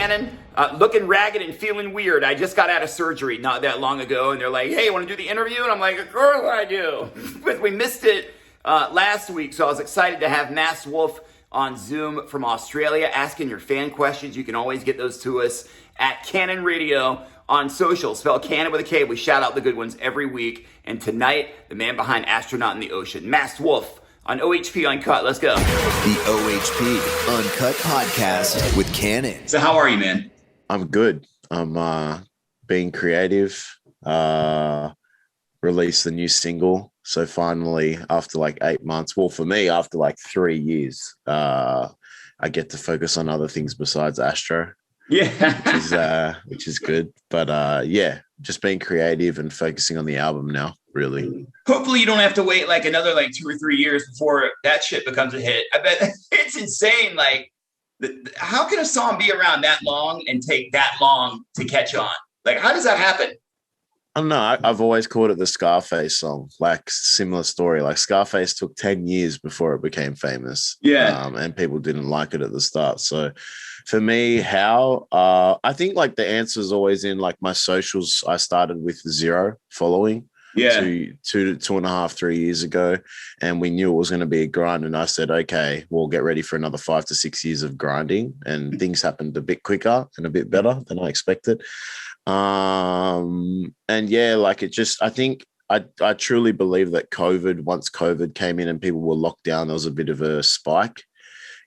Kannon, looking ragged and feeling weird. I just got out of surgery not that long ago, and they're like, hey, you want to do the interview? And I'm like, of course I do. But we missed it last week, so I was excited to have Mass Wolf on Zoom from Australia, asking your fan questions. You can always get those to us at Kannon Radio on social. Spell Kannon with a K. We shout out the good ones every week. And tonight, the man behind Astronaut in the Ocean, Mass Wolf on OHP Uncut. Let's go. The OHP Uncut Podcast with Kannon. So how are you, man? I'm good. I'm being creative. Released the new single. So finally, after like 8 months, well, for me, after like 3 years, I get to focus on other things besides Astro. Yeah. which is good. But yeah, just being creative and focusing on the album now, really. Hopefully you don't have to wait like another like 2 or 3 years before that shit becomes a hit. I bet it's insane. Like, how can a song be around that long and take that long to catch on? Like, how does that happen? I don't know. I've always called it the Scarface song, like similar story. Like Scarface took 10 years before it became famous. Yeah. And people didn't like it at the start. So for me, I think like the answer is always in like my socials. I started with 0 following. Yeah. 2.5, 3 years ago. And we knew it was going to be a grind. And I said, okay, we'll get ready for another 5 to 6 years of grinding. And things happened a bit quicker and a bit better than I expected. And yeah, like it just, I think I truly believe that once COVID came in and people were locked down, there was a bit of a spike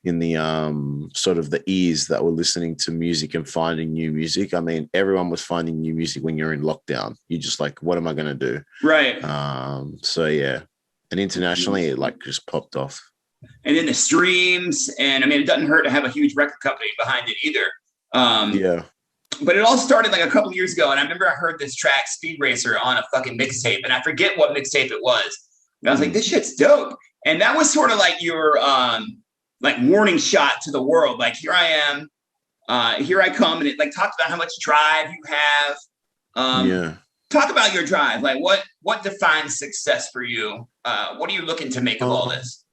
in the sort of the ears that were listening to music and finding new music. I mean, everyone was finding new music when you're in lockdown. You're just like, what am I going to do? Right. So yeah, and internationally it like just popped off. And then the streams, and I mean, it doesn't hurt to have a huge record company behind it either. Yeah. But it all started like a couple years ago, and I remember I heard this track Speed Racer on a fucking mixtape, and I forget what mixtape it was. And I was like, this shit's dope. And that was sort of like your like warning shot to the world. Like, here I am, here I come. And it like talked about how much drive you have. Yeah. Talk about your drive. Like what defines success for you? What are you looking to make of all this?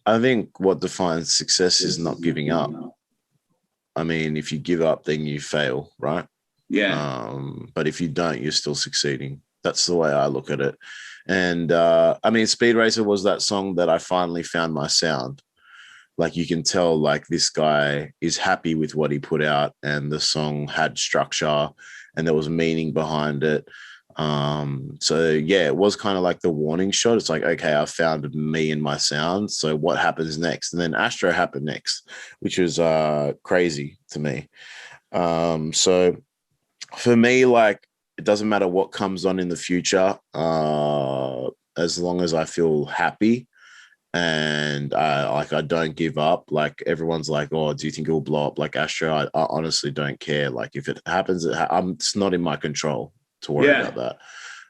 I think what defines success is not giving up. I mean, if you give up, then you fail, right? Yeah. But if you don't, you're still succeeding. That's the way I look at it. And I mean, Speed Racer was that song that I finally found my sound. Like you can tell, like this guy is happy with what he put out, and the song had structure and there was meaning behind it. So yeah, it was kind of like the warning shot. It's like, okay, I found me and my sound. So what happens next? And then Astro happened next, which was crazy to me. So for me, like, it doesn't matter what comes on in the future, as long as I feel happy and I don't give up. Like everyone's like, oh, do you think it will blow up like Astro? I honestly don't care. Like if it happens, it's not in my control to worry about that.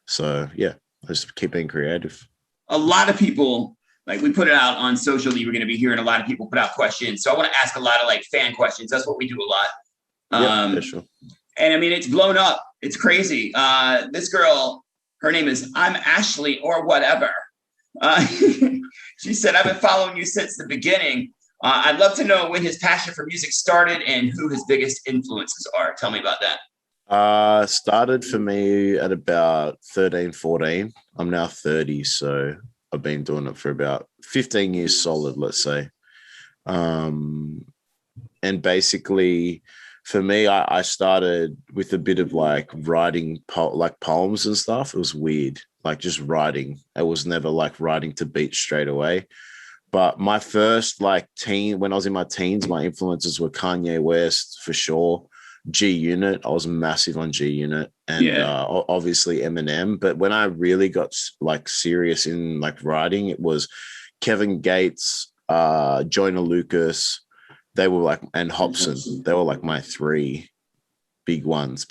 So yeah, I just keep being creative. A lot of people, like we put it out on social, you were going to be hearing a lot of people put out questions. So I want to ask a lot of like fan questions. That's what we do a lot. Yeah, sure. And I mean, it's blown up. It's crazy. This girl, her name is I'm Ashley or whatever. She said, I've been following you since the beginning. I'd love to know when his passion for music started and who his biggest influences are. Tell me about that. Started for me at about 13, 14. I'm now 30, so I've been doing it for about 15 years solid, let's say. And basically, for me, I started with a bit of like writing like poems and stuff. It was weird, like just writing. I was never like writing to beats straight away. But my first like when I was in my teens, my influences were Kanye West for sure. G Unit, I was massive on G Unit, and obviously Eminem. But when I really got like serious in like writing, it was Kevin Gates, Joyner Lucas. They were like, and Hobson. They were like my 3 big ones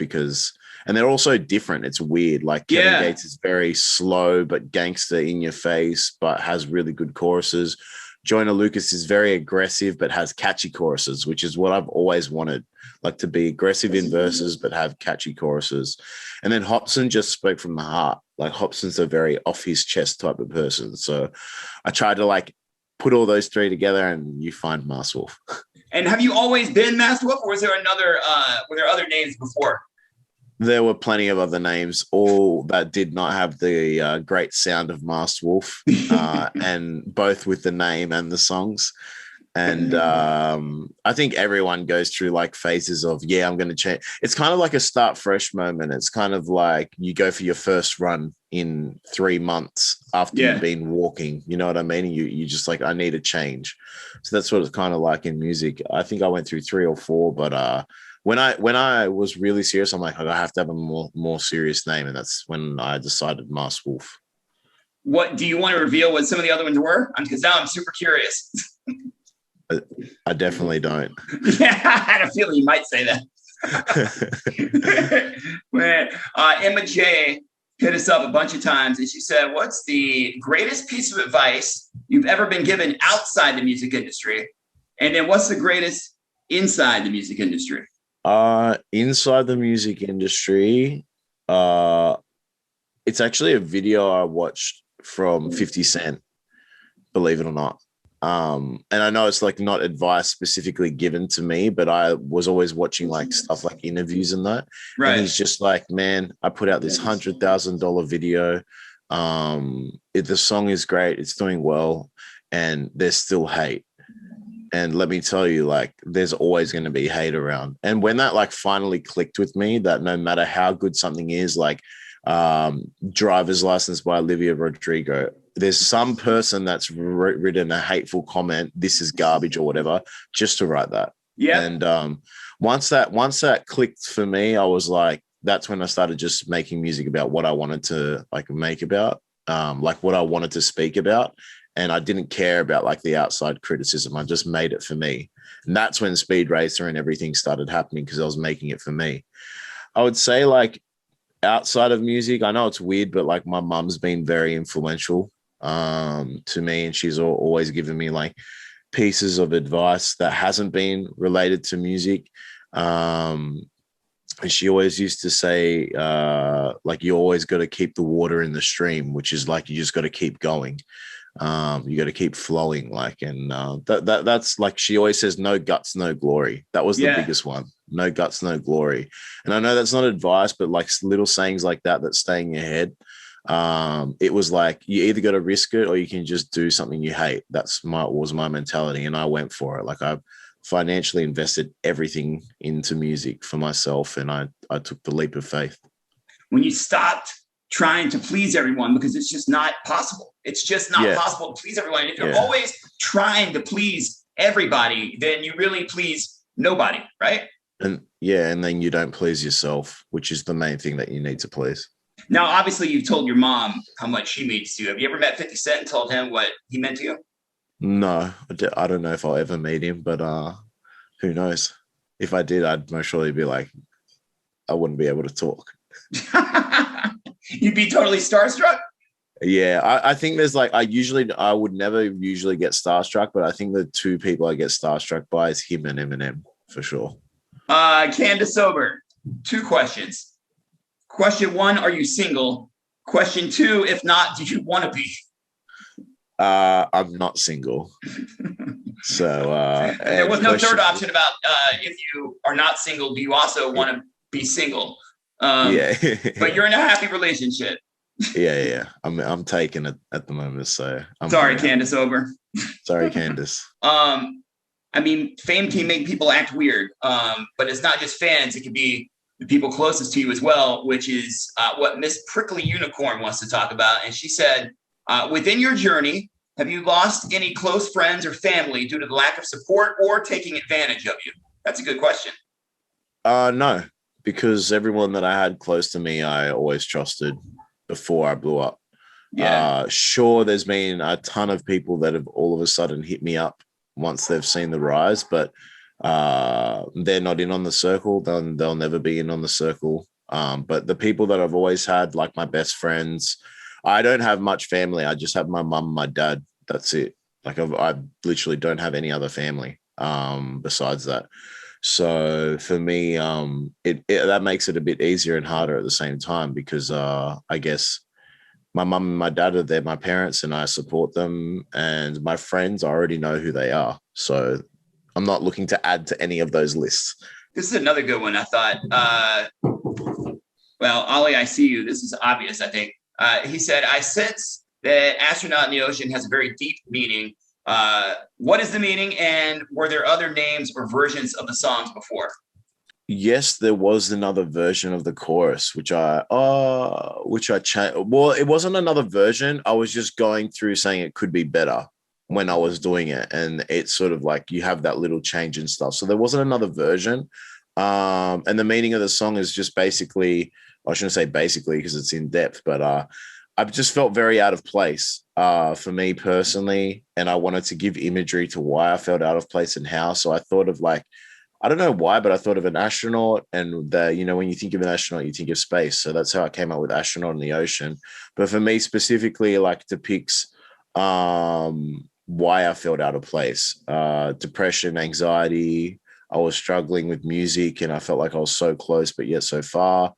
and they're also different. It's weird. Like Kevin Gates is very slow but gangster in your face, but has really good choruses. Joyner Lucas is very aggressive but has catchy choruses, which is what I've always wanted, like to be aggressive in verses but have catchy choruses. And then Hobson just spoke from the heart. Like Hobson's a very off his chest type of person. So I tried to like put all those 3 together and you find Mass Wolf. And have you always been Masked Wolf, or was there were there other names before? There were plenty of other names, all that did not have the great sound of Masked Wolf, and both with the name and the songs. And I think everyone goes through like phases of, I'm going to change. It's kind of like a start fresh moment. It's kind of like you go for your first run in 3 months after you've been walking. You know what I mean? You just like, I need a change. So that's what it's kind of like in music. I think I went through 3 or 4, but when I was really serious, I'm like, I have to have a more serious name. And that's when I decided Masked Wolf. What do you want to reveal what some of the other ones were? Because now I'm super curious. I definitely don't. Yeah, I had a feeling you might say that. Emma J hit us up a bunch of times, and she said, what's the greatest piece of advice you've ever been given outside the music industry? And then what's the greatest inside the music industry? Inside the music industry, it's actually a video I watched from 50 Cent, believe it or not. And I know it's like not advice specifically given to me, but I was always watching like stuff like interviews and that. Right. And he's just like, man, I put out this $100,000 video. The song is great. It's doing well. And there's still hate. And let me tell you, like, there's always going to be hate around. And when that like finally clicked with me, that no matter how good something is, like Driver's License by Olivia Rodrigo, there's some person that's written a hateful comment, this is garbage or whatever, just to write that. Yeah. And once that clicked for me, I was like, that's when I started just making music about what I wanted to like make about, like what I wanted to speak about. And I didn't care about like the outside criticism. I just made it for me. And that's when Speed Racer and everything started happening, because I was making it for me. I would say like outside of music, I know it's weird, but like my mum's been very influential to me, and she's always given me like pieces of advice that hasn't been related to music. And she always used to say, like, you always got to keep the water in the stream, which is like, you just got to keep going. You got to keep flowing, like, and that's like, she always says, no guts, no glory. That was the biggest one. No guts, no glory. And I know that's not advice, but like little sayings like that stay in your head. It was like, you either got to risk it or you can just do something you hate. Was my mentality, and I went for it. Like, I financially invested everything into music for myself, and I took the leap of faith. When you stopped trying to please everyone, because it's just not possible. It's just not possible to please everyone. And if you're always trying to please everybody, then you really please nobody, right? And then you don't please yourself, which is the main thing that you need to please. Now, obviously, you've told your mom how much she means to you. Have you ever met 50 Cent and told him what he meant to you? No, I don't know if I'll ever meet him, but who knows? If I did, I'd most surely be like, I wouldn't be able to talk. You'd be totally starstruck? Yeah, I think there's like, I would never usually get starstruck, but I think the two people I get starstruck by is him and Eminem, for sure. Candace Sober, 2 questions. Question 1, are you single? Question 2, if not, do you want to be? I'm not single. So there was no third option about if you are not single, do you also want to be single? But you're in a happy relationship. Yeah. I'm taking it at the moment. So sorry, Candace Over. Sorry, Candace. I mean, fame can make people act weird, but it's not just fans. It could be the people closest to you as well, which is what Miss Prickly Unicorn wants to talk about. And she said, within your journey, have you lost any close friends or family due to the lack of support or taking advantage of you? That's a good question. No, because everyone that I had close to me, I always trusted before I blew up. Yeah. Sure, there's been a ton of people that have all of a sudden hit me up once they've seen the rise, but they're not in on the circle. They'll never be in on the circle. But the people that I've always had, like my best friends, I don't have much family. I just have my mum and my dad. That's it. Like I literally don't have any other family besides that. So for me, that makes it a bit easier and harder at the same time, because I guess my mum and my dad are there, my parents, and I support them. And my friends, I already know who they are. So I'm not looking to add to any of those lists. This is another good one, I thought. Well, Ollie, I see you. This is obvious, I think. He said, I sense that Astronaut in the Ocean has a very deep meaning. What is the meaning? And were there other names or versions of the songs before? Yes, there was another version of the chorus, which I changed. Well, it wasn't another version. I was just going through saying it could be better when I was doing it. And it's sort of like you have that little change and stuff. So there wasn't another version. And the meaning of the song is just basically, I shouldn't say basically because it's in depth, but I've just felt very out of place for me personally. And I wanted to give imagery to why I felt out of place and how. So I thought of like, I don't know why, but I thought of an astronaut, and when you think of an astronaut, you think of space. So that's how I came up with Astronaut in the Ocean. But for me specifically, like depicts why I felt out of place, depression, anxiety. I was struggling with music and I felt like I was so close, but yet so far.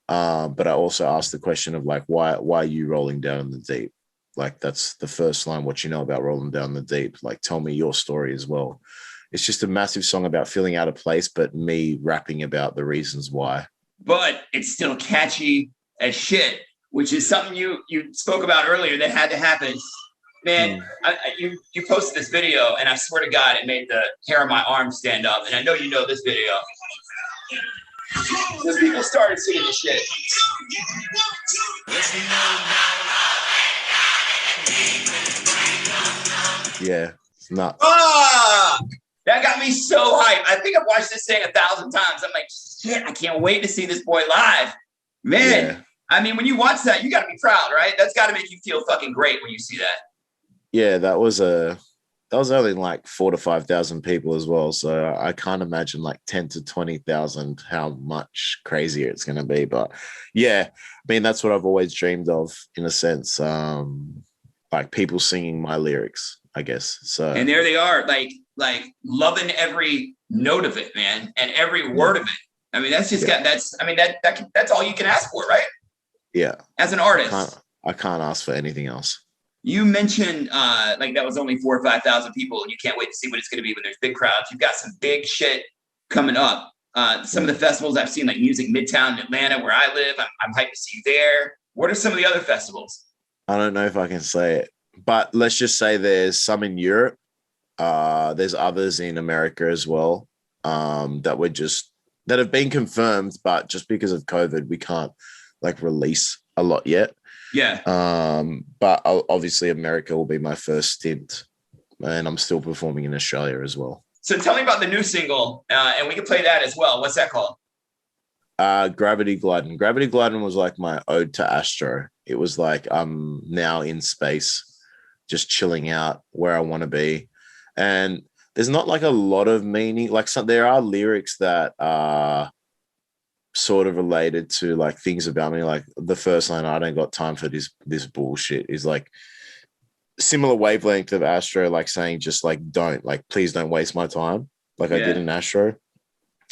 But I also asked the question of like, why are you rolling down in the deep? Like that's the first line, what you know about rolling down the deep. Like tell me your story as well. It's just a massive song about feeling out of place, but me rapping about the reasons why. But it's still catchy as shit, which is something you spoke about earlier that had to happen. Man, you posted this video, and I swear to God, it made the hair on my arm stand up. And I know you know this video. Because people started singing this shit. Yeah, it's nuts. That got me so hyped. I think I've watched this thing 1,000 times. I'm like, shit, I can't wait to see this boy live. Man, yeah. I mean, when you watch that, you got to be proud, right? That's got to make you feel fucking great when you see that. Yeah, that was only like 4,000 to 5,000 people as well. So I can't imagine like 10 to 20,000 how much crazier it's going to be. But yeah, I mean, that's what I've always dreamed of in a sense. Like people singing my lyrics, I guess. So and there they are, like loving every note of it, man, and every word of it. I mean, that's just that's all you can ask for, right? Yeah. As an artist, I can't ask for anything else. You mentioned like that was only 4,000 or 5,000 people, and you can't wait to see what it's going to be when there's big crowds. You've got some big shit coming up. Some of the festivals I've seen, like Music Midtown in Atlanta, where I live, I'm hyped to see you there. What are some of the other festivals? I don't know if I can say it, but let's just say there's some in Europe. There's others in America as well that have been confirmed, but just because of COVID, we can't like release a lot yet. Yeah. But obviously America will be my first stint, and I'm still performing in Australia as well. So tell me about the new single, and we can play that as well. What's that called? Gravity Gladden. Gravity Gladden was like my ode to Astro. It was like I'm now in space, just chilling out where I want to be. And there's not like a lot of meaning. Like there are lyrics that are sort of related to like things about me. Like the first line, I don't got time for this bullshit, is like similar wavelength of Astro, like saying just like please don't waste my time like I did in Astro.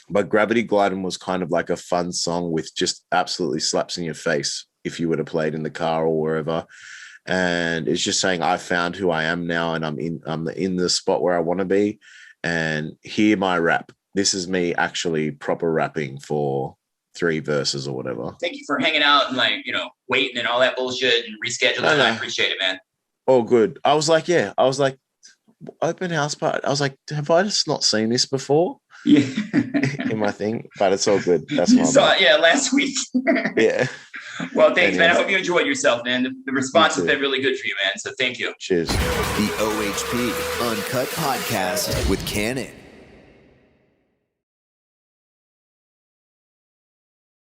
But Gravity Gladden was kind of like a fun song with just absolutely slaps in your face if you were to play it in the car or wherever. And it's just saying I found who I am now, and I'm in the spot where I want to be, and hear my rap. This is me actually proper rapping for 3 verses or whatever. Thank you for hanging out and waiting and all that bullshit and rescheduling. I appreciate it, man. Oh, good. I was like, open house party. I was like, have I just not seen this before? Yeah. In my thing, but it's all good. That's what you saw it, last week. Yeah. Well, thanks, man. I hope you enjoyed yourself, man. The response has been really good for you, man. So thank you. Cheers. The OHP Uncut Podcast with Kannon.